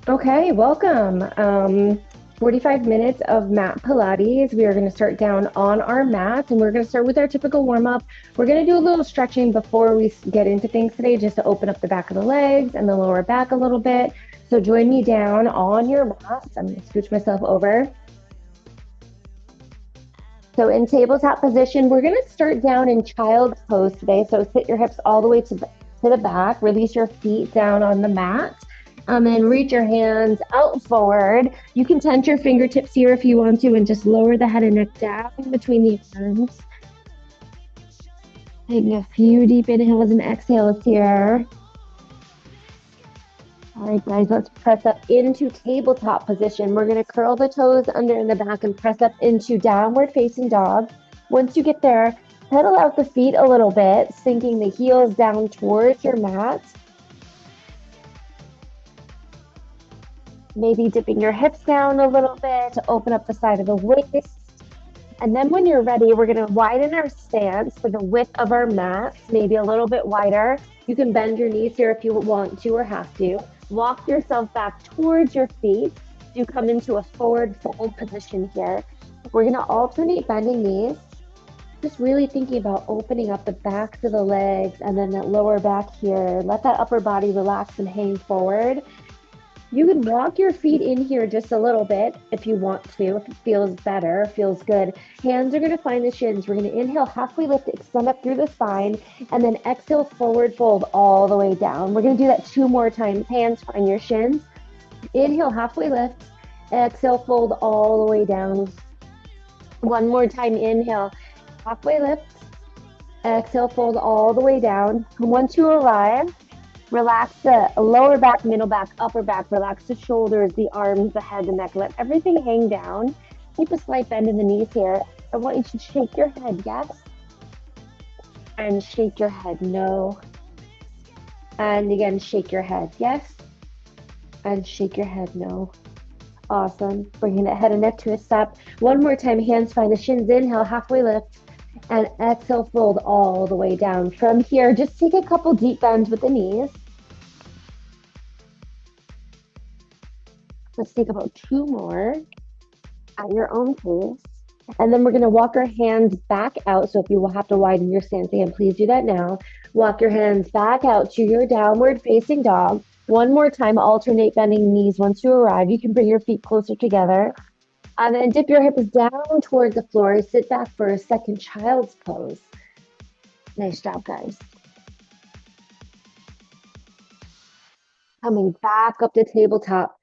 Okay, welcome. 45 minutes of mat Pilates. We are going to start down on our mat and we're going to start with our typical warm up. We're going to do a little stretching before we get into things today, just to open up the back of the legs and the lower back a little bit. So join me down on your mat. I'm going to scooch myself over. So in tabletop position, we're going to start down in child's pose today. So sit your hips all the way to the back, release your feet down on the mat. And reach your hands out forward. You can tense your fingertips here if you want to and just lower the head and neck down between the arms. Taking a few deep inhales and exhales here. All right, guys, let's press up into tabletop position. We're going to curl the toes under in the back and press up into downward facing dog. Once you get there, pedal out the feet a little bit, sinking the heels down towards your mat. Maybe dipping your hips down a little bit to open up the side of the waist. And then when you're ready, we're going to widen our stance for the width of our mat, maybe a little bit wider. You can bend your knees here if you want to or have to. Walk yourself back towards your feet. You come into a forward fold position here. We're going to alternate bending knees. Just really thinking about opening up the backs of the legs and then that lower back here. Let that upper body relax and hang forward. You can walk your feet in here just a little bit if you want to, if it feels better, feels good. Hands are going to find the shins. We're going to inhale, halfway lift, extend up through the spine, and then exhale, forward fold all the way down. We're going to do that 2 more times. Hands find your shins. Inhale, halfway lift. Exhale, fold all the way down. 1 more time. Inhale, halfway lift. Exhale, fold all the way down. Once you arrive, relax the lower back, middle back, upper back. Relax the shoulders, the arms, the head, the neck. Let everything hang down. Keep a slight bend in the knees here. I want you to shake your head, yes. And shake your head, no. And again, shake your head, yes. And shake your head, no. Awesome. Bringing that head and neck to a stop. 1 more time, hands find the shins. Inhale, halfway lift. And exhale, fold all the way down. From here, just take a couple deep bends with the knees. Let's take about 2 more at your own pace. And then we're going to walk our hands back out. So if you will have to widen your stance again, please do that now. Walk your hands back out to your downward facing dog. 1 more time, alternate bending knees. Once you arrive, you can bring your feet closer together. And then dip your hips down towards the floor. Sit back for a second child's pose. Nice job, guys. Coming back up to tabletop.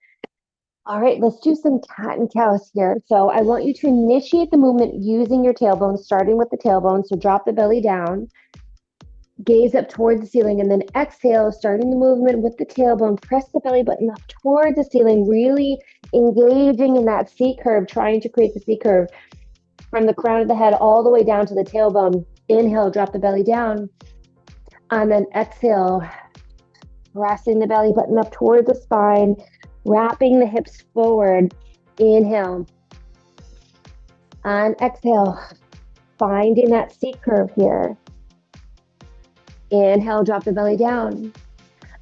All right, let's do some cat and cows here. So I want you to initiate the movement using your tailbone, starting with the tailbone. So drop the belly down, gaze up towards the ceiling, and then exhale, starting the movement with the tailbone. Press the belly button up towards the ceiling, really engaging in that C curve, trying to create the C curve from the crown of the head all the way down to the tailbone. Inhale, drop the belly down, and then exhale, pressing the belly button up towards the spine, wrapping the hips forward. Inhale and exhale, finding that C curve here. Inhale, drop the belly down.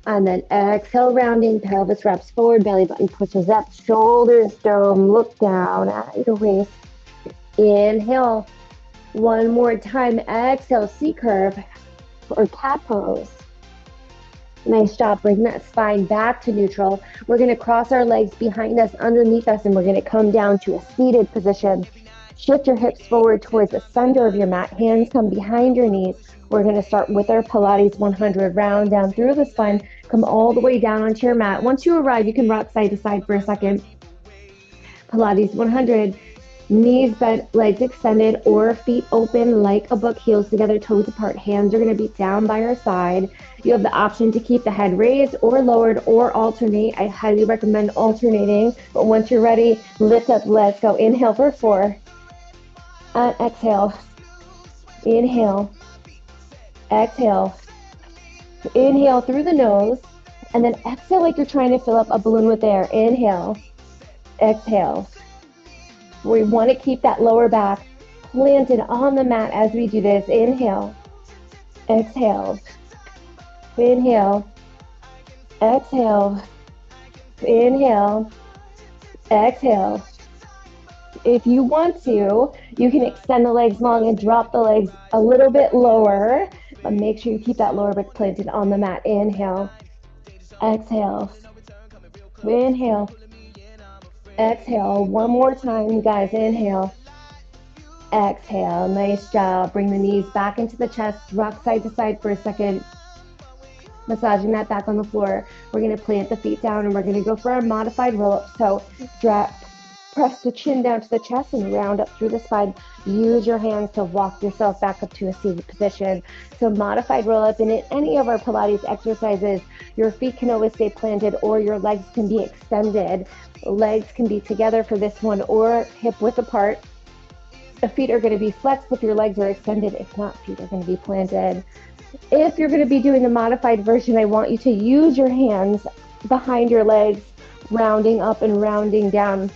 And then exhale, rounding, pelvis wraps forward, belly button pushes up, shoulders dome, look down at your waist. Inhale, 1 more time, exhale, C curve or cat pose. Nice job. Bring that spine back to neutral. We're going to cross our legs behind us, underneath us, and we're going to come down to a seated position. Shift your hips forward towards the center of your mat. Hands come behind your knees. We're going to start with our Pilates 100. Round down through the spine. Come all the way down onto your mat. Once you arrive, you can rock side to side for a second. Pilates 100. Knees bent, legs extended, or feet open like a book, heels together, toes apart. Hands are going to be down by your side. You have the option to keep the head raised or lowered or alternate. I highly recommend alternating. But once you're ready, lift up. Let's go. Inhale for 4. And exhale. Inhale. Exhale. Inhale through the nose. And then exhale like you're trying to fill up a balloon with air. Inhale. Exhale. We want to keep that lower back planted on the mat as we do this. Inhale, exhale, inhale, exhale, Inhale, exhale. If you want to, you can extend the legs long and drop the legs a little bit lower, but make sure you keep that lower back planted on the mat. Inhale, exhale, inhale, exhale. One more time, guys. Inhale, exhale. Nice job. Bring the knees back into the chest. Rock side to side for a second. Massaging that back on the floor. We're going to plant the feet down and we're going to go for our modified roll-up. So press the chin down to the chest and round up through the spine. Use your hands to walk yourself back up to a seated position. So modified roll-up, and in any of our Pilates exercises, your feet can always stay planted or your legs can be extended. Legs can be together for this one or hip width apart. The feet are going to be flexed if your legs are extended. If not, feet are going to be planted. If you're going to be doing the modified version, I want you to use your hands behind your legs, rounding up and rounding down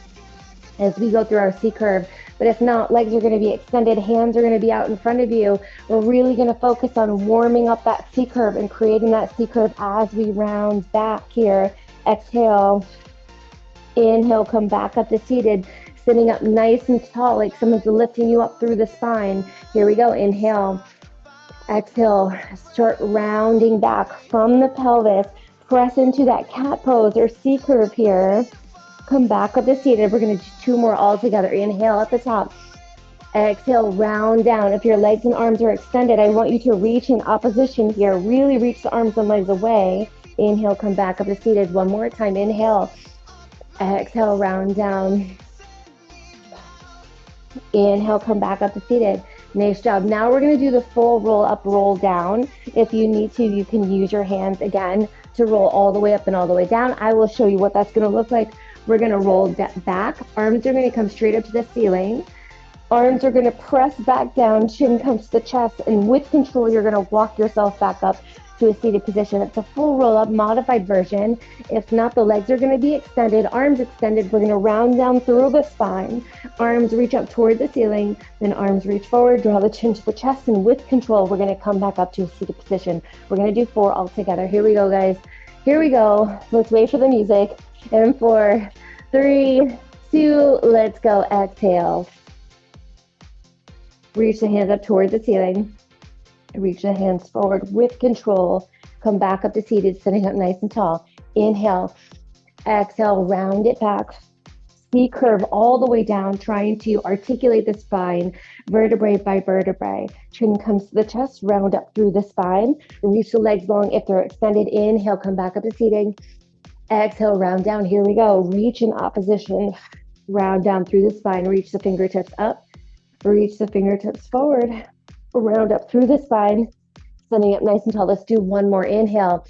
as we go through our C curve. But if not, legs are going to be extended, hands are going to be out in front of you. We're really going to focus on warming up that C curve and creating that C curve as we round back here. Exhale, inhale, come back up to seated, sitting up nice and tall, like someone's lifting you up through the spine. Here we go, inhale. Exhale, start rounding back from the pelvis. Press into that cat pose or C curve here. Come back up to seated. We're going to do two more all together. Inhale at the top. Exhale, round down. If your legs and arms are extended, I want you to reach in opposition here. Really reach the arms and legs away. Inhale, come back up to seated. One more time. Inhale. Exhale, round down. Inhale, come back up to seated. Nice job. Now we're going to do the full roll up, roll down. If you need to, you can use your hands again to roll all the way up and all the way down. I will show you what that's going to look like. We're going to roll back. Arms are going to come straight up to the ceiling. Arms are going to press back down. Chin comes to the chest. And with control, you're going to walk yourself back up to a seated position. It's a full roll up, modified version. If not, the legs are going to be extended, arms extended. We're going to round down through the spine. Arms reach up toward the ceiling, then arms reach forward, draw the chin to the chest, and with control, we're going to come back up to a seated position. We're going to do 4 all together. Here we go, guys. Here we go. Let's wait for the music. And 4, 3, 2, let's go. Exhale. Reach the hands up toward the ceiling. Reach the hands forward with control. Come back up to seated, sitting up nice and tall. Inhale. Exhale, round it back. C curve all the way down, trying to articulate the spine, vertebrae by vertebrae. Chin comes to the chest, round up through the spine. Reach the legs long if they're extended. Inhale, come back up to seating. Exhale, round down. Here we go. Reach in opposition. Round down through the spine. Reach the fingertips up. Reach the fingertips forward. Round up through the spine, sitting up nice and tall. Let's do one more. Inhale.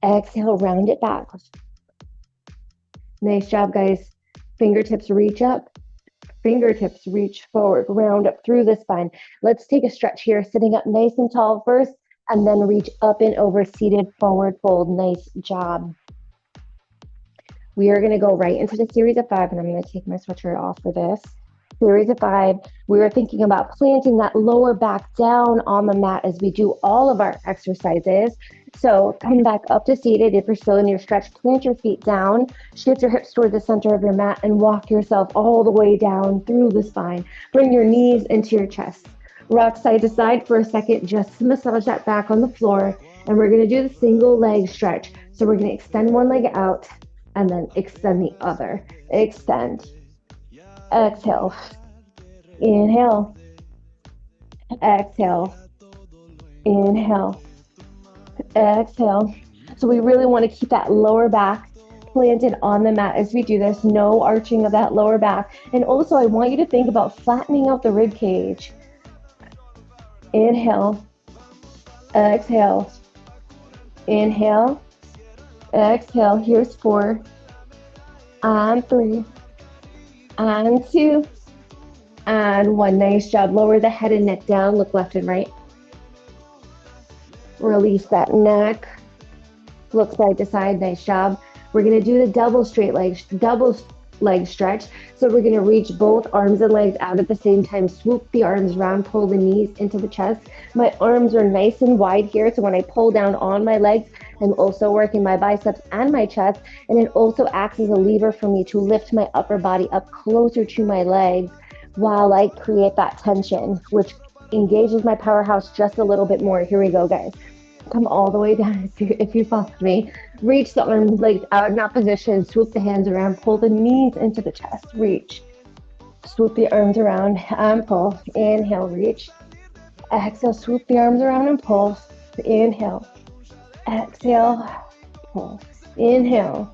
Exhale, round it back. Nice job, guys. Fingertips reach up. Fingertips reach forward. Round up through the spine. Let's take a stretch here, sitting up nice and tall first, and then reach up and over, seated forward fold. Nice job. We are going to go right into the series of 5, and I'm going to take my sweatshirt off for this. Series of 5, we were thinking about planting that lower back down on the mat as we do all of our exercises. So come back up to seated. If you're still in your stretch, plant your feet down, shift your hips toward the center of your mat, and walk yourself all the way down through the spine. Bring your knees into your chest. Rock side to side for a second, just to massage that back on the floor. And we're going to do the single leg stretch. So we're going to extend one leg out and then extend the other. Extend. Exhale. Inhale. Exhale. Inhale. Exhale. So we really want to keep that lower back planted on the mat as we do this. No arching of that lower back. And also, I want you to think about flattening out the rib cage. Inhale. Exhale. Inhale. Exhale. Here's 4. And 3. And 2. And 1. Nice job. Lower the head and neck down. Look left and right. Release that neck. Look side to side. Nice job. We're going to do the double straight legs. Double leg stretch. So we're gonna reach both arms and legs out at the same time, swoop the arms around, pull the knees into the chest. My arms are nice and wide here, so when I pull down on my legs, I'm also working my biceps and my chest, and it also acts as a lever for me to lift my upper body up closer to my legs while I create that tension, which engages my powerhouse just a little bit more. Here we go, guys. Come all the way down if you follow me. Reach the arms, legs out in that position. Swoop the hands around. Pull the knees into the chest. Reach. Swoop the arms around and pull. Inhale, reach. Exhale, swoop the arms around and pull. Inhale. Exhale, pull. Inhale.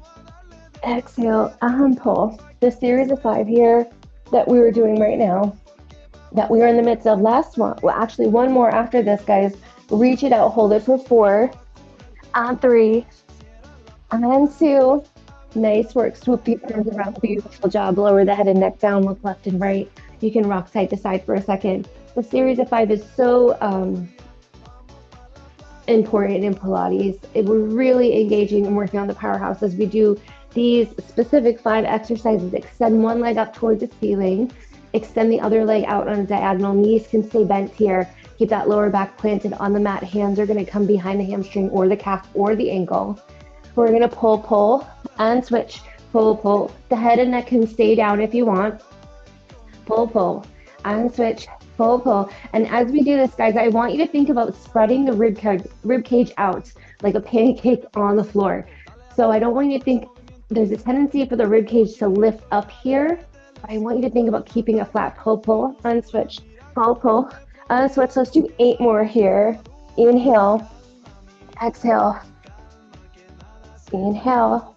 Exhale and pull. The series of 5 here that we were doing right now, that we are in the midst of. Last one, well, actually one more after this, guys. Reach it out, hold it for 4, and 3, and 2. Nice work. Swoop the arms around. Beautiful job. Lower the head and neck down, look left and right. You can rock side to side for a second. The series of 5 is so important in Pilates. We're really engaging and working on the powerhouse as we do these specific 5 exercises. Extend one leg up towards the ceiling. Extend the other leg out on a diagonal. Knees can stay bent here. Keep that lower back planted on the mat. Hands are going to come behind the hamstring or the calf or the ankle. We're going to pull, and switch. Pull. The head and neck can stay down if you want. Pull, and switch. Pull. And as we do this, guys, I want you to think about spreading the rib cage out like a pancake on the floor. So I don't want you to think there's a tendency for the rib cage to lift up here. I want you to think about keeping a flat. Pull, and switch. Pull, and switch. Let's do 8 more here. Inhale, exhale, inhale,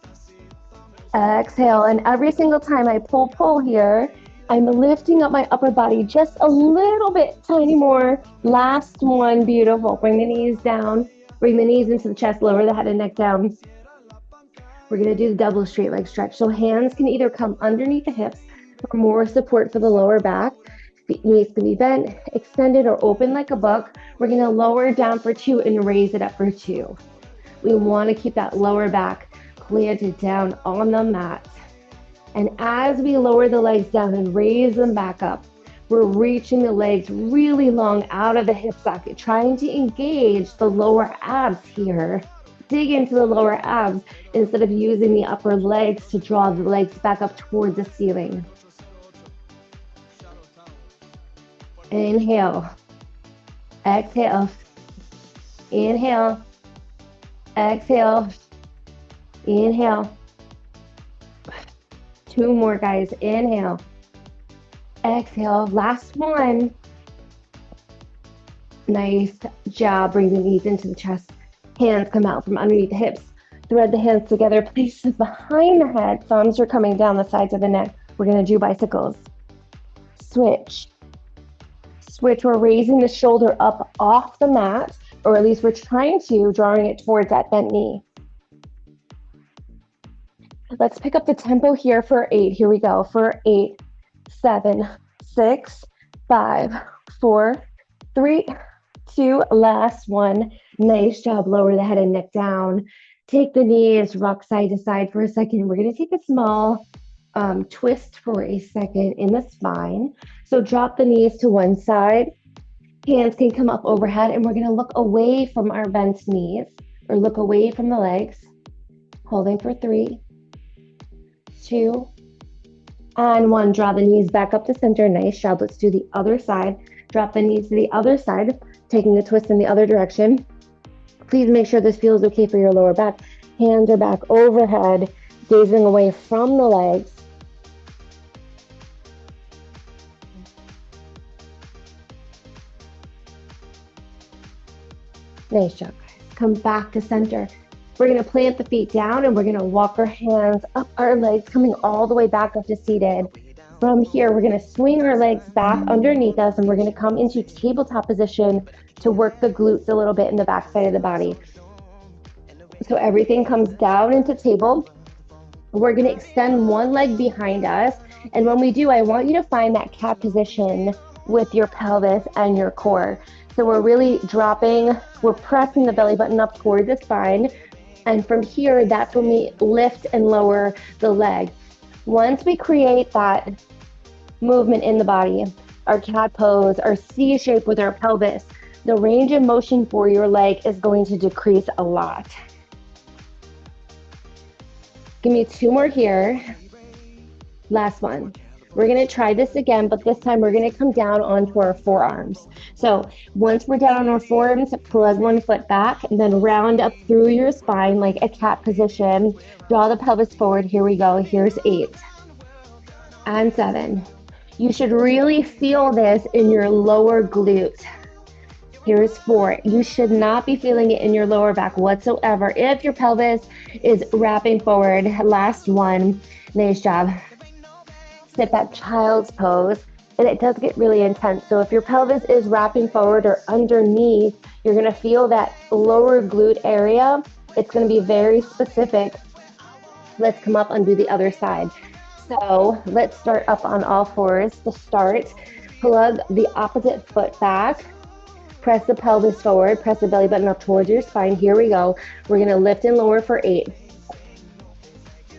exhale. And every single time I pull here, I'm lifting up my upper body just a little bit, tiny more. Last one, beautiful. Bring the knees down, bring the knees into the chest, lower the head and neck down. We're gonna do the double straight leg stretch. So hands can either come underneath the hips for more support for the lower back. Knees can be bent, extended, or open like a book. We're gonna lower it down for 2 and raise it up for 2. We wanna keep that lower back planted down on the mat. And as we lower the legs down and raise them back up, we're reaching the legs really long out of the hip socket, trying to engage the lower abs here. Dig into the lower abs instead of using the upper legs to draw the legs back up towards the ceiling. Inhale, exhale, inhale, exhale, inhale. 2 more, guys. Inhale, exhale. Last one. Nice job. Bring the knees into the chest. Hands come out from underneath the hips. Thread the hands together. Place them behind the head. Thumbs are coming down the sides of the neck. We're going to do bicycles. Switch. We're raising the shoulder up off the mat, or at least we're trying to, drawing it towards that bent knee. Let's pick up the tempo here for 8. Here we go. For 8, 7, 6, 5, 4, 3, 2, last one. Nice job. Lower the head and neck down. Take the knees, rock side to side for a second. We're going to take a small twist for a second in the spine. So drop the knees to one side. Hands can come up overhead, and we're going to look away from our bent knees, or look away from the legs. Holding for 3, 2, and 1. Draw the knees back up to center. Nice job. Let's do the other side. Drop the knees to the other side, taking a twist in the other direction. Please make sure this feels okay for your lower back. Hands are back overhead, gazing away from the legs. Nice job, guys. Come back to center. We're going to plant the feet down, and we're going to walk our hands up our legs, coming all the way back up to seated. From here, we're going to swing our legs back underneath us, and we're going to come into tabletop position to work the glutes a little bit in the back side of the body. So everything comes down into table. We're going to extend one leg behind us. And when we do, I want you to find that cat position with your pelvis and your core. So we're really dropping, we're pressing the belly button up towards the spine. And from here, that's when we lift and lower the leg. Once we create that movement in the body, our cat pose, our C shape with our pelvis, the range of motion for your leg is going to decrease a lot. Give me 2 more here. Last one. We're going to try this again, but this time we're going to come down onto our forearms. So once we're down on our forearms, plug one foot back and then round up through your spine like a cat position. Draw the pelvis forward. Here we go. Here's 8 and 7. You should really feel this in your lower glute. Here's 4. You should not be feeling it in your lower back whatsoever if your pelvis is wrapping forward. Last one. Nice job. Sit that child's pose, and it does get really intense. So if your pelvis is wrapping forward or underneath, you're going to feel that lower glute area. It's going to be very specific. Let's come up and do the other side. So let's start up on all fours to start. Plug the opposite foot back. Press the pelvis forward. Press the belly button up towards your spine. Here we go. We're going to lift and lower for 8.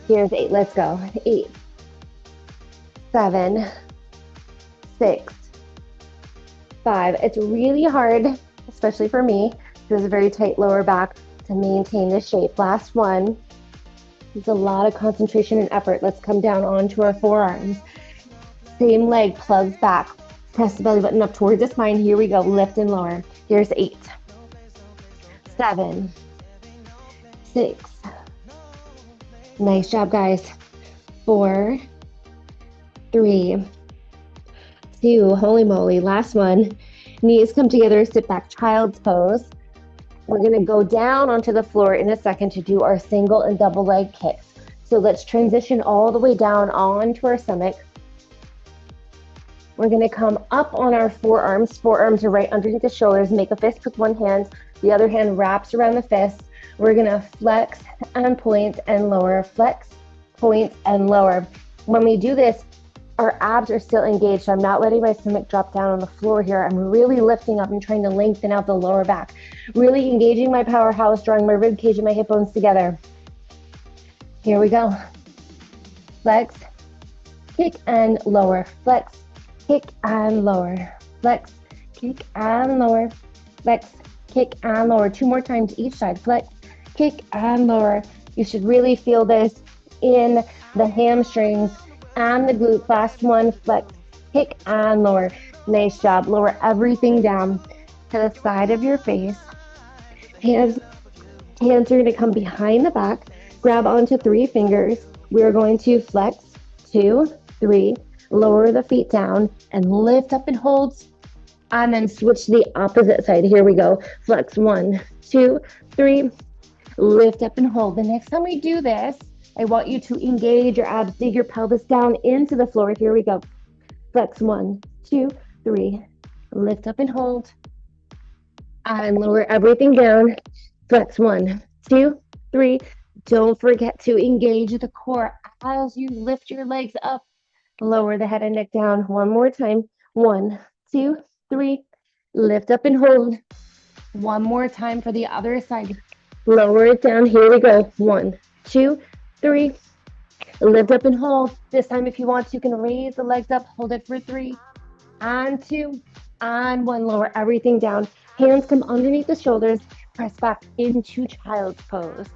Here's 8. Let's go. 8. 7, 6, 5. It's really hard, especially for me, because it's a very tight lower back, to maintain this shape. Last one. It's a lot of concentration and effort. Let's come down onto our forearms. Same leg plugs back. Press the belly button up towards the spine. Here we go. Lift and lower. Here's 8, 7, 6. Nice job, guys. 4, 3, 2, holy moly, last one. Knees come together, sit back, child's pose. We're gonna go down onto the floor in a second to do our single and double leg kicks. So let's transition all the way down onto our stomach. We're gonna come up on our forearms. Forearms are right underneath the shoulders. Make a fist with one hand. The other hand wraps around the fist. We're gonna flex and point and lower, flex, point and lower. When we do this, our abs are still engaged, so I'm not letting my stomach drop down on the floor here. I'm really lifting up and trying to lengthen out the lower back. Really engaging my powerhouse, drawing my rib cage and my hip bones together. Here we go. Flex, kick and lower. Flex, kick and lower. Flex, kick and lower. Flex, kick and lower. 2 more times each side. Flex, kick and lower. You should really feel this in the hamstrings and the glute. Last one. Flex, kick and lower. Nice job. Lower everything down to the side of your face. Hands are going to come behind the back. Grab onto 3 fingers. We are going to flex, 2, 3, lower the feet down and lift up and hold. And then switch to the opposite side. Here we go. Flex, 1, 2, 3, lift up and hold. The next time we do this, I want you to engage your abs, dig your pelvis down into the floor. Here we go. Flex, 1, 2, 3, lift up and hold. And lower everything down. Flex, 1, 2, 3. Don't forget to engage the core as you lift your legs up. Lower the head and neck down. One more time. 1, 2, 3. Lift up and hold. One more time for the other side. Lower it down. Here we go. 1, 2, 3. Lift up and hold. This time, if you want, you can raise the legs up. Hold it for 3 and 2 and 1. Lower everything down. Hands come underneath the shoulders. Press back into child's pose.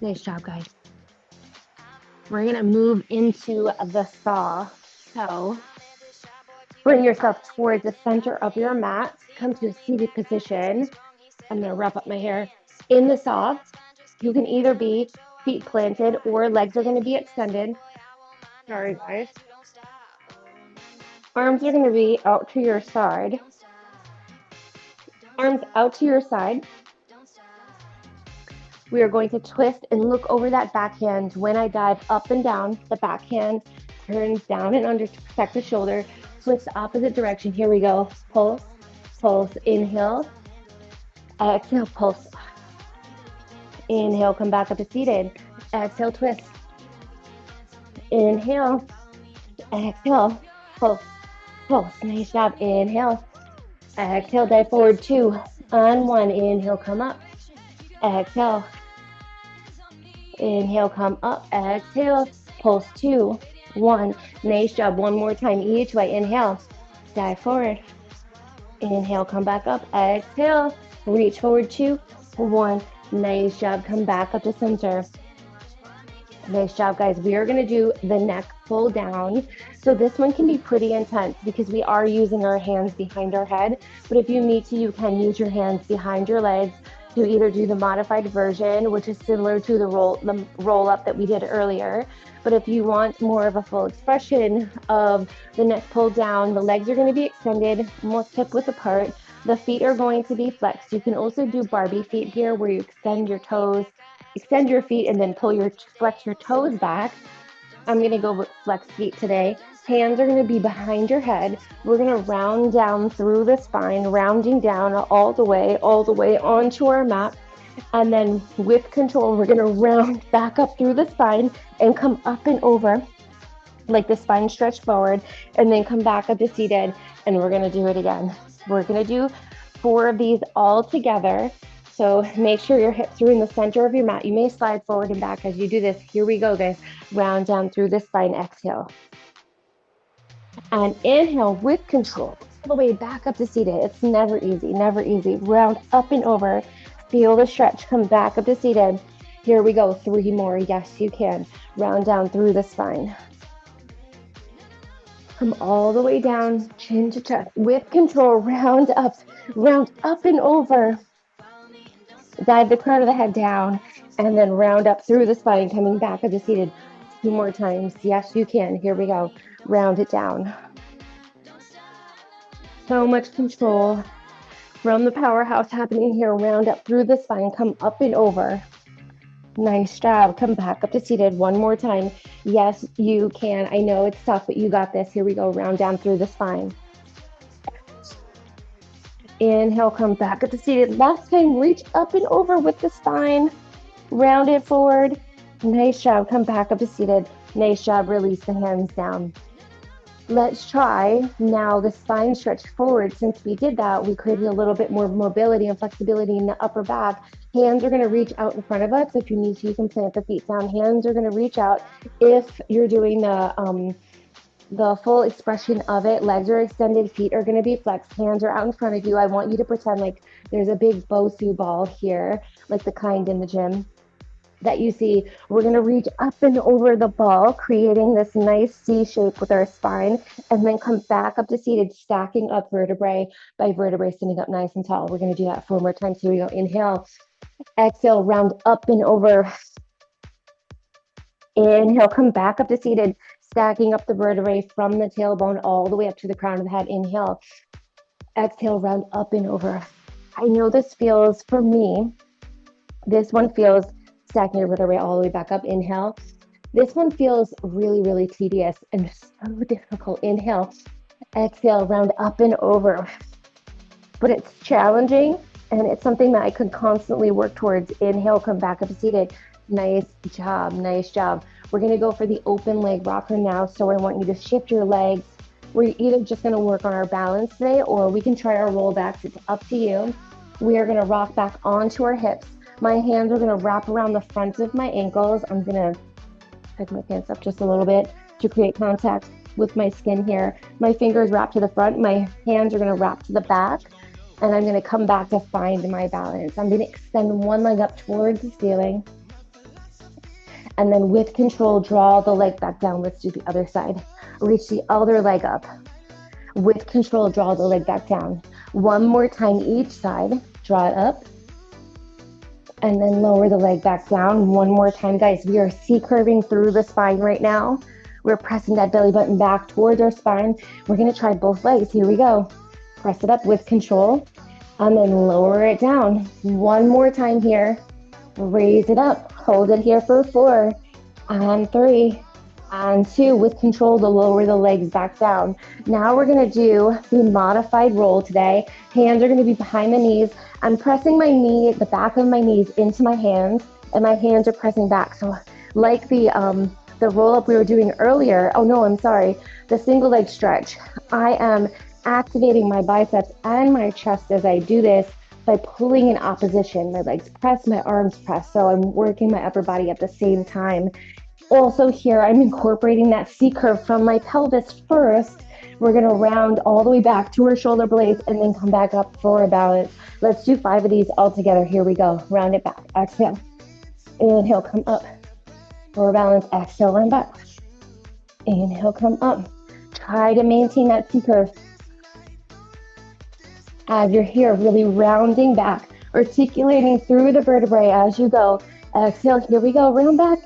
Nice job, guys. We're going to move into the saw. So bring yourself towards the center of your mat. Come to a seated position. I'm going to wrap up my hair. In the saw, you can either be feet planted or legs are going to be extended. Sorry, guys. Arms are going to be out to your side. Arms out to your side. We are going to twist and look over that backhand. When I dive up and down, the backhand turns down and under to protect the shoulder. Switch the opposite direction. Here we go. Pulse, pulse, inhale. Exhale, pulse. Inhale, come back up to seated. Exhale, twist. Inhale. Exhale, pulse, pulse. Nice job. Inhale. Exhale, dive forward. 2 and 1. Inhale, come up. Exhale. Inhale, come up. Exhale. Pulse 2, 1. Nice job. One more time each way. Inhale. Dive forward. Inhale, come back up. Exhale. Reach forward. 2, 1. Nice job. Come back up to center. Nice job, guys. We are going to do the neck pull down. So this one can be pretty intense because we are using our hands behind our head. But if you need to, you can use your hands behind your legs to either do the modified version, which is similar to the roll up that we did earlier. But if you want more of a full expression of the neck pull down, the legs are going to be extended, almost hip width apart. The feet are going to be flexed. You can also do Barbie feet here where you extend your toes, extend your feet, and then flex your toes back. I'm going to go with flex feet today. Hands are going to be behind your head. We're going to round down through the spine, rounding down all the way onto our mat. And then with control, we're going to round back up through the spine and come up and over, like the spine stretch forward, and then come back up to seated. And we're going to do it again. We're going to do 4 of these all together. So make sure your hips are in the center of your mat. You may slide forward and back as you do this. Here we go, guys. Round down through the spine. Exhale. And inhale with control. All the way back up to seated. It's never easy, never easy. Round up and over. Feel the stretch. Come back up to seated. Here we go. 3 more. Yes, you can. Round down through the spine. Come all the way down, chin to chest. With control, round up and over. Dive the crown of the head down, and then round up through the spine, coming back up to seated. 2 more times. Yes, you can. Here we go. Round it down. So much control from the powerhouse happening here. Round up through the spine, come up and over. Nice job. Come back up to seated. 1 more time. Yes, you can. I know it's tough, but you got this. Here we go. Round down through the spine. Inhale, come back up to seated. Last time, reach up and over with the spine. Round it forward. Nice job. Come back up to seated. Nice job. Release the hands down. Let's try now the spine stretch forward. Since we did that, we created a little bit more mobility and flexibility in the upper back. Hands are going to reach out in front of us. If you need to, you can plant the feet down. Hands are going to reach out. If you're doing the full expression of it, legs are extended, feet are going to be flexed, hands are out in front of you. I want you to pretend like there's a big Bosu ball here, like the kind in the gym that you see. We're going to reach up and over the ball, creating this nice C shape with our spine, and then come back up to seated, stacking up vertebrae by vertebrae, sitting up nice and tall. We're going to do that 4 more times. Here we go. Inhale, exhale, round up and over. Inhale, come back up to seated, stacking up the vertebrae from the tailbone all the way up to the crown of the head. Inhale, exhale, round up and over. I know this feels, for me, this one feels stacking your vertebrae all the way back up. Inhale. This one feels really, really tedious and so difficult. Inhale, exhale, round up and over. But it's challenging, and it's something that I could constantly work towards. Inhale, come back up to seated. Nice job, nice job. We're going to go for the open leg rocker now. So I want you to shift your legs. We're either just going to work on our balance today, or we can try our rollbacks. It's up to you. We are going to rock back onto our hips. My hands are going to wrap around the front of my ankles. I'm going to pick my pants up just a little bit to create contact with my skin here. My fingers wrap to the front. My hands are going to wrap to the back. And I'm going to come back to find my balance. I'm going to extend one leg up towards the ceiling. And then with control, draw the leg back down. Let's do the other side. Reach the other leg up. With control, draw the leg back down. 1 more time each side. Draw it up. And then lower the leg back down. 1 more time, guys. We are C-curving through the spine right now. We're pressing that belly button back towards our spine. We're going to try both legs. Here we go. Press it up with control. And then lower it down. 1 more time here. Raise it up. Hold it here for 4 and 3 and 2. With control to lower the legs back down. Now we're going to do the modified roll today. Hands are going to be behind the knees. I'm pressing my knee, the back of my knees into my hands, and my hands are pressing back. So like the roll up we were doing earlier. Oh no, I'm sorry. The single leg stretch. I am activating my biceps and my chest as I do this by pulling in opposition. My legs press, my arms press. So I'm working my upper body at the same time. Also here, I'm incorporating that C curve from my pelvis first. We're gonna round all the way back to our shoulder blades and then come back up for a balance. Let's do 5 of these all together. Here we go. Round it back. Exhale. Inhale, come up. For a balance. Exhale, round back. Inhale, come up. Try to maintain that C curve. As you're here, really rounding back, articulating through the vertebrae as you go. Exhale, here we go, round back.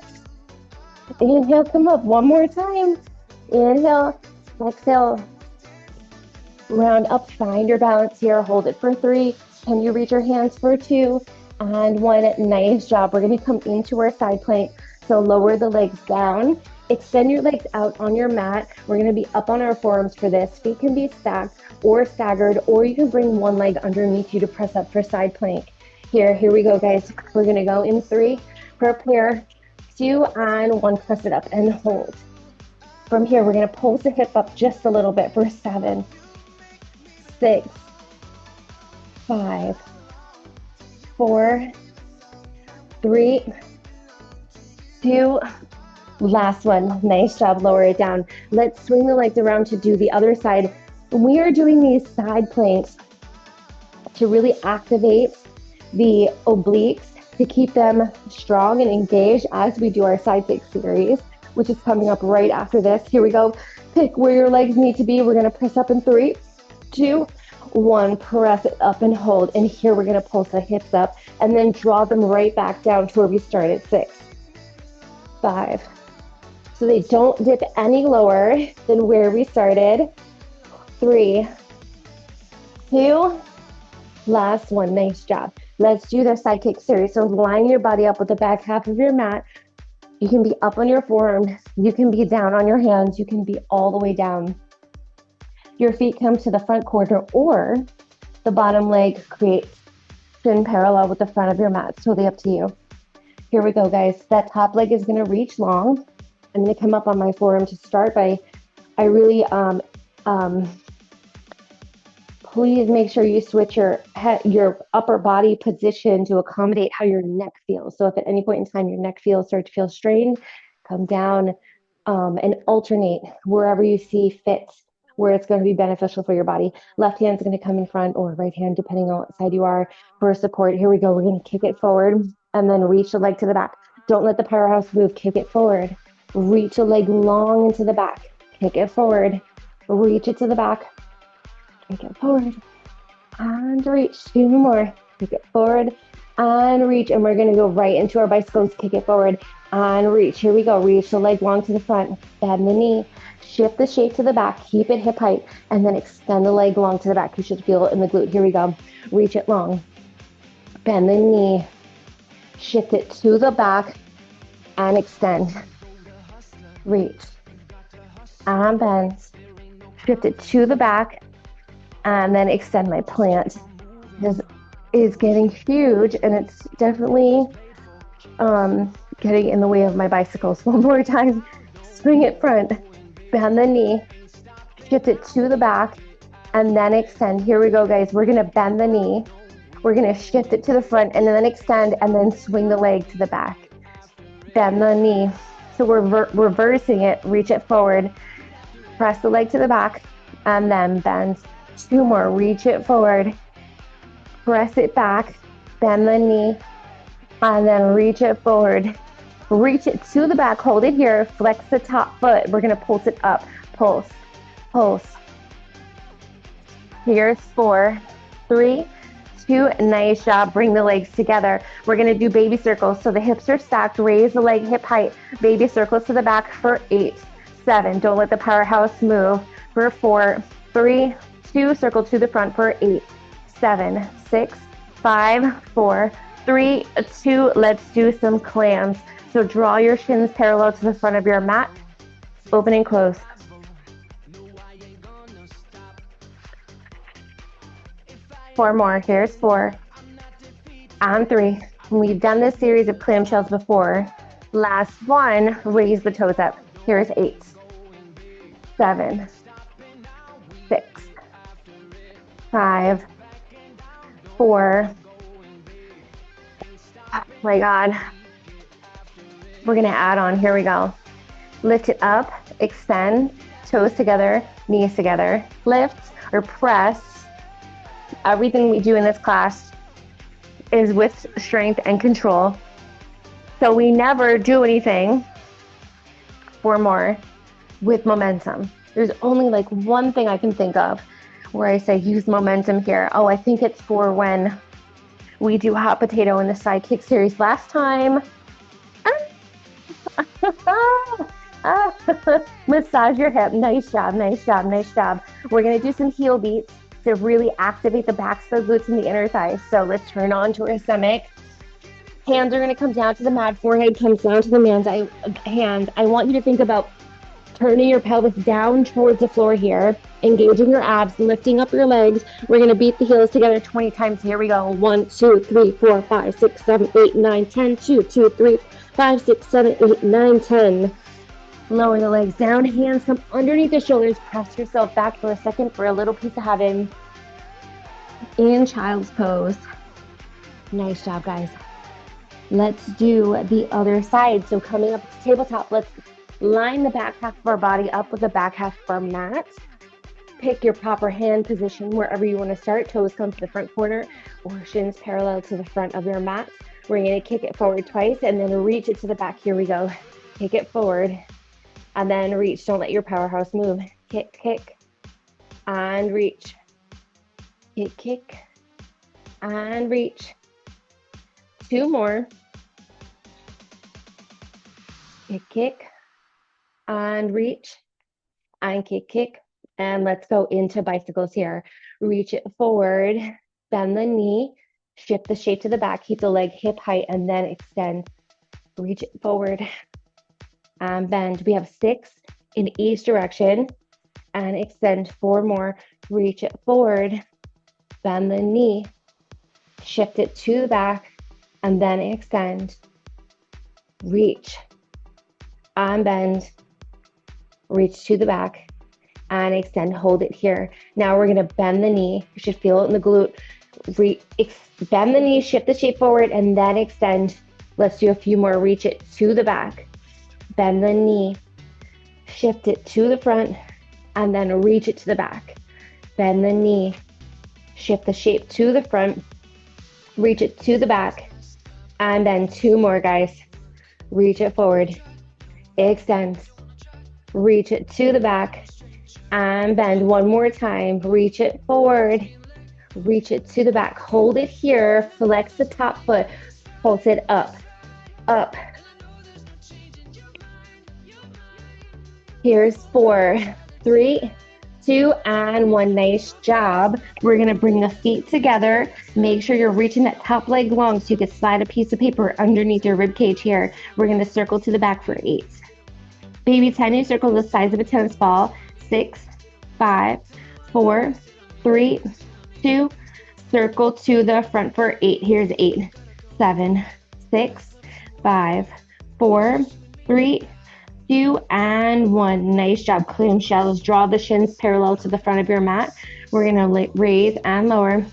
Inhale, come up, one more time. Inhale, exhale, round up, find your balance here, hold it for 3. Can you reach your hands for 2? And 1, nice job. We're gonna come into our side plank. So lower the legs down, extend your legs out on your mat. We're gonna be up on our forearms for this. Feet can be stacked or staggered, or you can bring one leg underneath you to press up for side plank. Here we go, guys. We're gonna go in 3, prepare, 2, and 1, press it up and hold. From here, we're gonna pulse the hip up just a little bit for 7, 6, 5, 4, 3, 2, last one. Nice job, lower it down. Let's swing the legs around to do the other side. We are doing these side planks to really activate the obliques, to keep them strong and engaged as we do our side kick series, which is coming up right after this. Here we go. Pick where your legs need to be. We're gonna press up in 3, 2, 1, press it up and hold. And here we're gonna pulse the hips up and then draw them right back down to where we started. 6, 5. So they don't dip any lower than where we started. 3, 2, last one. Nice job. Let's do the side kick series. So line your body up with the back half of your mat. You can be up on your forearms. You can be down on your hands. You can be all the way down. Your feet come to the front corner, or the bottom leg creates shin parallel with the front of your mat. It's totally up to you. Here we go, guys. That top leg is going to reach long. I'm going to come up on my forearm to start by, please make sure you switch your upper body position to accommodate how your neck feels. So if at any point in time your neck start to feel strained, come down and alternate wherever you see fit, where it's going to be beneficial for your body. Left hand's going to come in front, or right hand, depending on what side you are, for support. Here we go. We're going to kick it forward and then reach the leg to the back. Don't let the powerhouse move. Kick it forward. Reach a leg long into the back. Kick it forward. Reach it to the back. Kick it forward and reach. 2 more. Kick it forward and reach. And we're going to go right into our bicycles. Kick it forward and reach. Here we go. Reach the leg long to the front. Bend the knee. Shift the shape to the back. Keep it hip height. And then extend the leg long to the back. You should feel it in the glute. Here we go. Reach it long. Bend the knee. Shift it to the back and extend. Reach and bend. Shift it to the back and then extend. My plant. This is getting huge, and it's definitely getting in the way of my bicycles. One more time. Swing it front. Bend the knee. Shift it to the back and then extend. Here we go, guys. We're going to bend the knee. We're going to shift it to the front and then extend, and then swing the leg to the back. Bend the knee. So we're reversing it. Reach it forward. Press the leg to the back and then bend. 2 more. Reach it forward. Press it back. Bend the knee and then reach it forward. Reach it to the back. Hold it here. Flex the top foot. We're going to pulse it up. Pulse. Pulse. Here's 4, 3, 2. Nice job. Bring the legs together. We're going to do baby circles. So the hips are stacked. Raise the leg hip height. Baby circles to the back for 8, 7. Don't let the powerhouse move. For 4, 3, 2. Circle to the front for 8, 7, 6, 5, 4, 3, 2. Let's do some clams. So draw your shins parallel to the front of your mat. Open and close. Four more. Here's 4 and 3. We've done this series of clamshells before. Last one, raise the toes up. Here's 8, 7, 6, 5, 4. Oh my God. We're gonna add on, here we go. Lift it up, extend, toes together, knees together. Lift or press. Everything we do in this class is with strength and control. So we never do anything for more with momentum. There's only like one thing I can think of where I say use momentum here. Oh, I think it's for when we do hot potato in the side kick series last time. Massage your hip. Nice job, nice job, nice job. We're gonna do some heel beats to really activate the backs of the glutes and the inner thighs. So let's turn on to our stomach. Hands are gonna come down to the mat, forehead comes down to the man's hand. I want you to think about turning your pelvis down towards the floor here, engaging your abs, lifting up your legs. We're gonna beat the heels together 20 times. Here we go. 1, 2, 3, 4, 5, 6, 7, 8, 9, 10. 2, 2, 3, 5, 6, 7, 8, 9, 10. Lower the legs down, hands come underneath the shoulders. Press yourself back for a second for a little piece of heaven. In child's pose. Nice job, guys. Let's do the other side. So coming up to tabletop, let's line the back half of our body up with the back half of our mat. Pick your proper hand position wherever you want to start. Toes come to the front corner or shins parallel to the front of your mat. We're going to kick it forward twice and then reach it to the back. Here we go. Kick it forward and then reach. Don't let your powerhouse move. Kick, kick, and reach. Kick, kick, and reach. 2 more. Kick, kick, and reach, and kick, kick. And let's go into bicycles here. Reach it forward, bend the knee, shift the shape to the back, keep the leg hip height, and then extend. Reach it forward and bend. We have 6 in each direction and extend. 4 more. Reach it forward, bend the knee, shift it to the back, and then extend. Reach and bend, reach to the back and extend. Hold it here. Now we're going to bend the knee. You should feel it in the glute. Bend the knee, shift the shape forward, and then extend. Let's do a few more. Reach it to the back, bend the knee, shift it to the front, and then reach it to the back. Bend the knee, shift the shape to the front, reach it to the back, and then 2 more, guys. Reach it forward, extend, reach it to the back, and bend. 1 more time. Reach it forward, reach it to the back. Hold it here. Flex the top foot. Pulse it up, up. Here's 4, 3, 2, and 1. Nice job. We're gonna bring the feet together. Make sure you're reaching that top leg long so you can slide a piece of paper underneath your rib cage here. We're gonna circle to the back for 8. Baby tiny circle the size of a tennis ball. 6, 5, 4, 3, 2. Circle to the front for 8. Here's 8, 7, 6, 5, 4, 3, 2, and 1. Nice job. Clamshells. Draw the shins parallel to the front of your mat. We're going to raise and lower.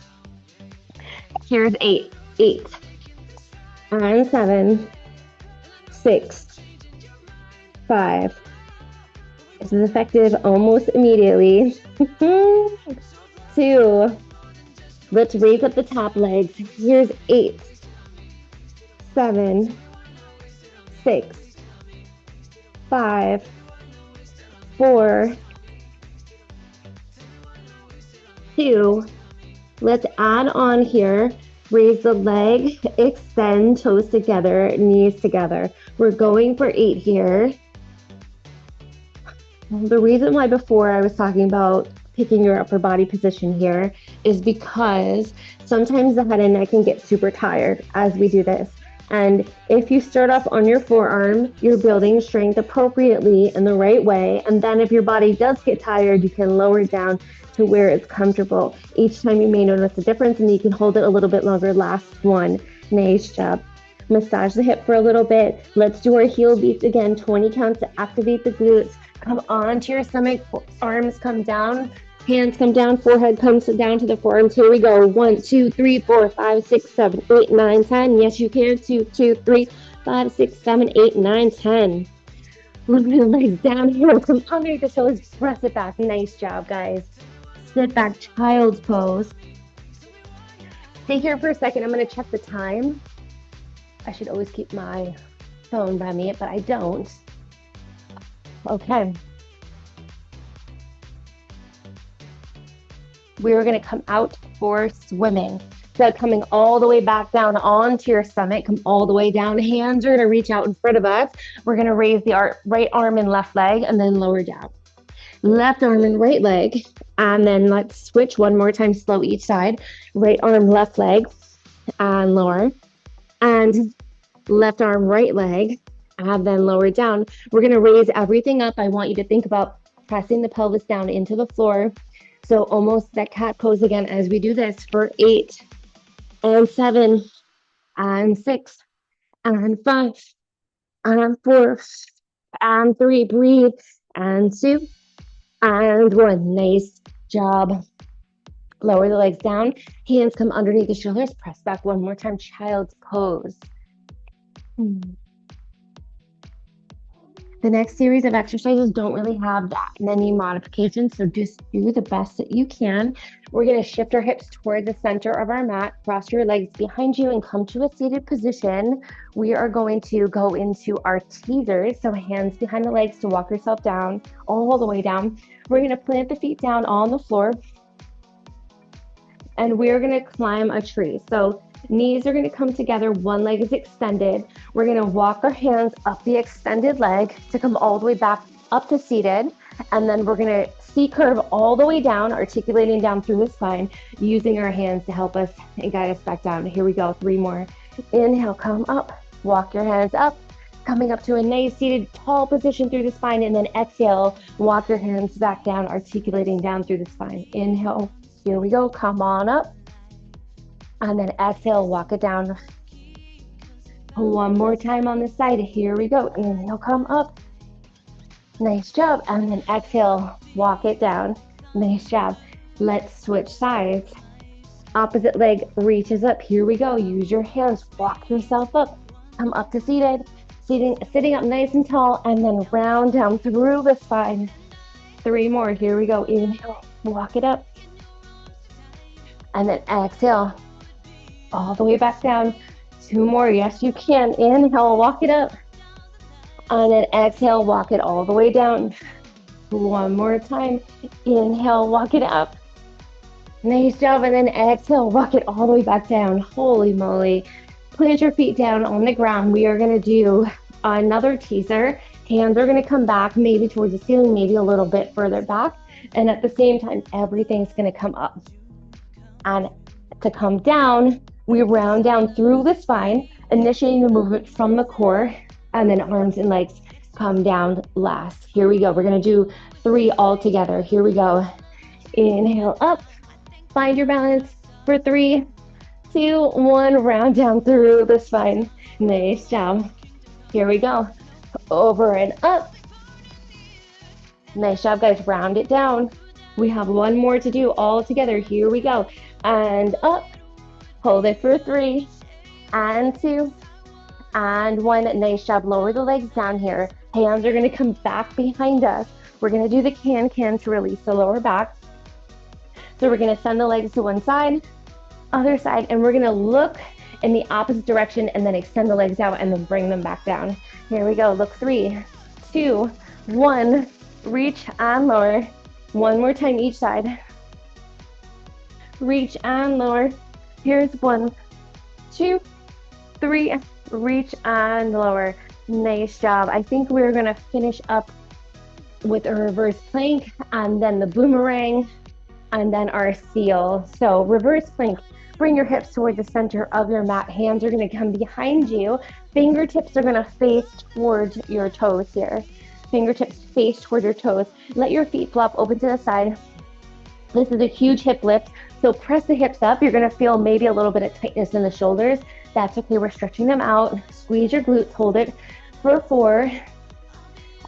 Here's 8, 8, and 7, 6, 5. This is effective almost immediately. 2. Let's raise up the top legs. Here's 8, 7, 6, 5, 4, 2. Let's add on here. Raise the leg, extend, toes together, knees together. We're going for 8 here. The reason why before I was talking about picking your upper body position here is because sometimes the head and neck can get super tired as we do this. And if you start off on your forearm, you're building strength appropriately in the right way. And then if your body does get tired, you can lower it down to where it's comfortable. Each time you may notice a difference and you can hold it a little bit longer. Last one. Nice job. Massage the hip for a little bit. Let's do our heel beats again. 20 counts to activate the glutes. Come onto your stomach, arms come down Hands come down, forehead comes down to the forearms. Here we go. 1, 2, 3, 4, 5, 6, 7, 8, 9, 10. Yes, you can. 2, 2, 3, 5, 6, 7, 8, 9, 10. Look at the legs down here. Come underneath the shoulders. Press it back. Nice job, guys. Sit back, child's pose. Stay here for a second. I'm going to check the time. I should always keep my phone by me, but I don't. Okay. We're going to come out for swimming. So coming all the way back down onto your stomach, come all the way down. Hands are going to reach out in front of us. We're going to raise the right arm and left leg and then lower down. Left arm and right leg. And then let's switch one more time, slow each side. Right arm, left leg and lower. And left arm, right leg, and then lower down. We're going to raise everything up. I want you to think about pressing the pelvis down into the floor. So almost that cat pose again as we do this for 8 and 7 and 6 and 5 and 4 and 3. Breathe. And 2 and 1. Nice job. Lower the legs down. Hands come underneath the shoulders. Press back one more time. Child's pose. The next series of exercises don't really have that many modifications, so just do the best that you can. We're going to shift our hips toward the center of our mat, cross your legs behind you and come to a seated position. We are going to go into our teasers, so hands behind the legs to walk yourself down, all the way down. We're going to plant the feet down on the floor, and we're going to climb a tree. So knees are going to come together, one leg is extended. We're going to walk our hands up the extended leg to come all the way back up to seated. And then we're going to C-curve all the way down, articulating down through the spine, using our hands to help us and guide us back down. Here we go, 3 more. Inhale, come up, walk your hands up, coming up to a nice seated tall position through the spine. And then exhale, walk your hands back down, articulating down through the spine. Inhale, here we go, come on up. And then exhale, walk it down. One more time on this side. Here we go. Inhale, come up. Nice job. And then exhale, walk it down. Nice job. Let's switch sides. Opposite leg reaches up. Here we go. Use your hands. Walk yourself up. Come up to seated. Sitting up nice and tall. And then round down through the spine. 3 more. Here we go. Inhale, walk it up. And then exhale, all the way back down. 2 more. Yes, you can. Inhale, walk it up. And then exhale, walk it all the way down. 1 more time. Inhale, walk it up. Nice job. And then exhale, walk it all the way back down. Holy moly. Plant your feet down on the ground. We are going to do another teaser. Hands are going to come back, maybe towards the ceiling, maybe a little bit further back. And at the same time, everything's going to come up. And to come down, we round down through the spine, initiating the movement from the core, and then arms and legs come down last. Here we go. We're going to do 3 all together. Here we go. Inhale up. Find your balance for 3, 2, 1. Round down through the spine. Nice job. Here we go. Over and up. Nice job, guys. Round it down. We have 1 more to do all together. Here we go. And up. Hold it for 3 and 2 and 1. Nice job. Lower the legs down here. Hands are going to come back behind us. We're going to do the can-can to release the lower back. So we're going to send the legs to one side, other side, and we're going to look in the opposite direction and then extend the legs out and then bring them back down. Here we go. Look, 3, 2, 1. Reach and lower. 1 more time each side. Reach and lower. Here's 1, 2, 3. Reach and lower. Nice job. I think we're going to finish up with a reverse plank and then the boomerang and then our seal. So reverse plank. Bring your hips toward the center of your mat. Hands are going to come behind you. Fingertips are going to face towards your toes here. Fingertips face toward your toes. Let your feet flop open to the side. This is a huge hip lift. So press the hips up. You're going to feel maybe a little bit of tightness in the shoulders. That's okay. We're stretching them out. Squeeze your glutes. Hold it for 4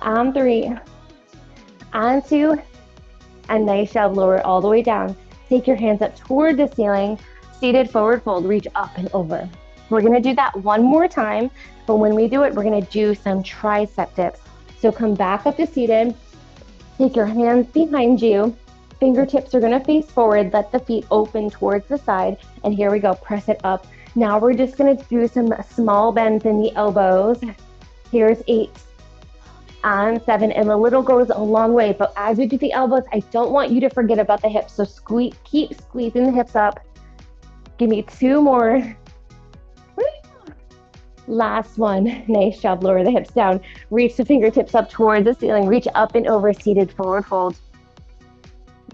and 3 and 2 And nice job, lower it all the way down. Take your hands up toward the ceiling, seated forward fold, reach up and over. We're gonna do that one more time, but when we do it, we're gonna do some tricep dips. So come back up to seated, take your hands behind you, fingertips are gonna face forward, let the feet open towards the side, and here we go, press it up. Now we're just gonna do some small bends in the elbows. Here's 8 and 7, and the little goes a long way, but as we do the elbows, I don't want you to forget about the hips, so keep squeezing the hips up. Give me 2 more. Last one. Nice job. Lower the hips down. Reach the fingertips up towards the ceiling. Reach up and over, seated forward fold.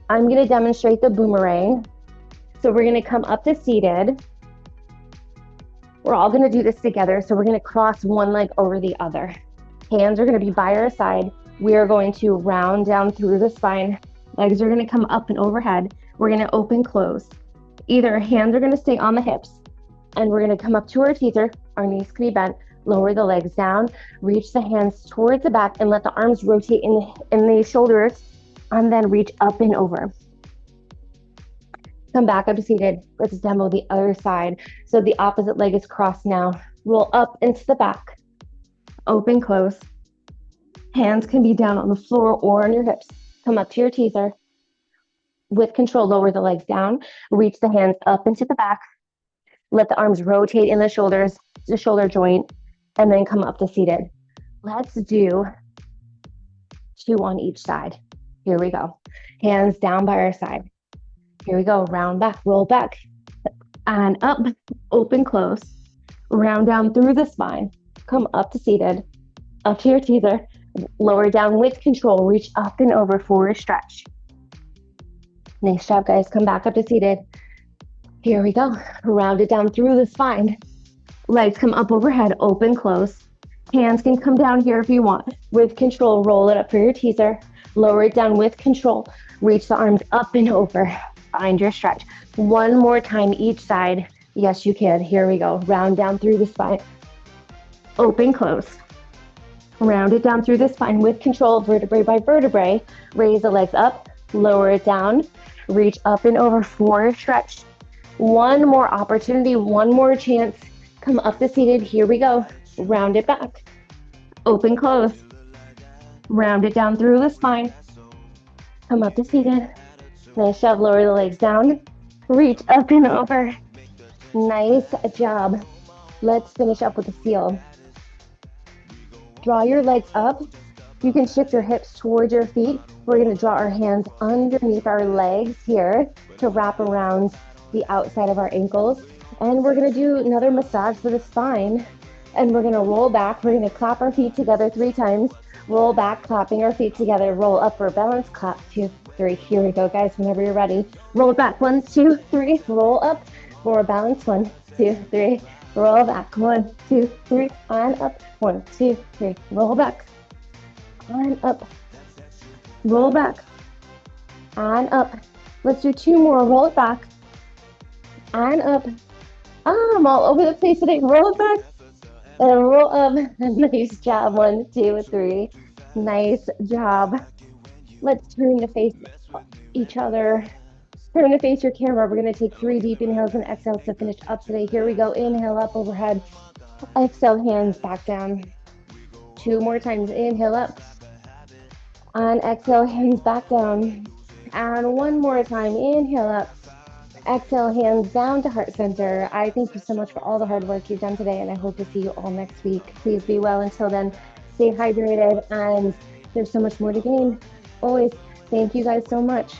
I'm going to demonstrate the boomerang. So we're going to come up to seated. We're all going to do this together. So we're going to cross one leg over the other. Hands are going to be by our side. We are going to round down through the spine. Legs are going to come up and overhead. We're going to open, close. Either hands are going to stay on the hips, and we're going to come up to our teaser. Our knees can be bent. Lower the legs down. Reach the hands towards the back and let the arms rotate in the shoulders, and then reach up and over. Come back up to seated. Let's demo the other side. So the opposite leg is crossed now. Roll up into the back. Open, close. Hands can be down on the floor or on your hips. Come up to your teaser. With control, lower the legs down. Reach the hands up into the back. Let the arms rotate in the shoulders, the shoulder joint, and then come up to seated. Let's do 2 on each side. Here we go. Hands down by our side. Here we go. Round back, roll back, and up, open, close. Round down through the spine. Come up to seated, up to your teaser. Lower down with control. Reach up and over for a stretch. Nice job, guys. Come back up to seated. Here we go. Round it down through the spine. Legs come up overhead, open, close. Hands can come down here if you want. With control, roll it up for your teaser. Lower it down with control. Reach the arms up and over. Find your stretch. One more time each side. Yes, you can. Here we go. Round down through the spine. Open, close. Round it down through the spine with control, vertebrae by vertebrae. Raise the legs up, lower it down. Reach up and over for a stretch. One more opportunity, one more chance. Come up to seated. Here we go. Round it back. Open, close. Round it down through the spine. Come up to seated. Nice job. Lower the legs down. Reach up and over. Nice job. Let's finish up with the seal. Draw your legs up. You can shift your hips towards your feet. We're going to draw our hands underneath our legs here to wrap around the outside of our ankles, and we're going to do another massage for the spine, and we're going to roll back. We're going to clap our feet together 3 times, roll back, clapping our feet together, roll up for a balance, clap, 2, 3. Here we go, guys. Whenever you're ready, roll back, 1, 2, 3, roll up for a balance, 1, 2, 3, roll back, 1, 2, 3, and up, 1, 2, 3, roll back and up, roll back and up. Let's do 2 more. Roll it back and up. I'm all over the place today. Roll it back and roll up. Nice job. 1, 2, 3. Nice job. Let's turn to face each other. Turn to face your camera. We're going to take 3 deep inhales and exhales to finish up today. Here we go. Inhale up overhead. Exhale, hands back down. 2 more times. Inhale up. And exhale, hands back down. And 1 more time. Inhale up. Exhale, hands down to heart center. I thank you so much for all the hard work you've done today, and I hope to see you all next week. Please be well until then. Stay hydrated, and there's so much more to gain. Always. Thank you guys so much.